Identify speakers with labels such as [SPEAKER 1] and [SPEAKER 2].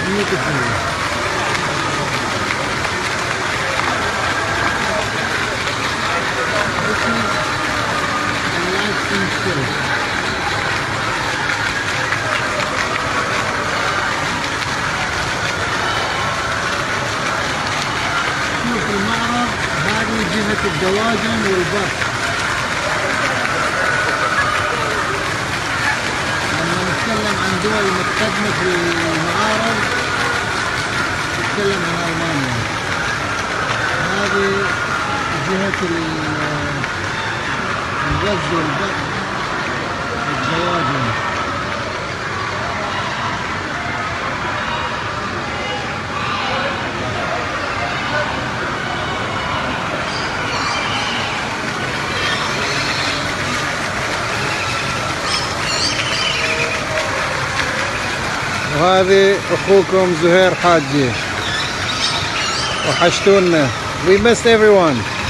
[SPEAKER 1] beautiful. This is a lighting show. شوف المعرض، هذه جهة الدواجن والبط. لما نتكلم عن دول متقدمة في المعارض نتكلم عن ألمانيا. هذه جهة الغز والبط والدواجن. وهذه أخوكم زهير حاجي. وحشتونا. We missed everyone.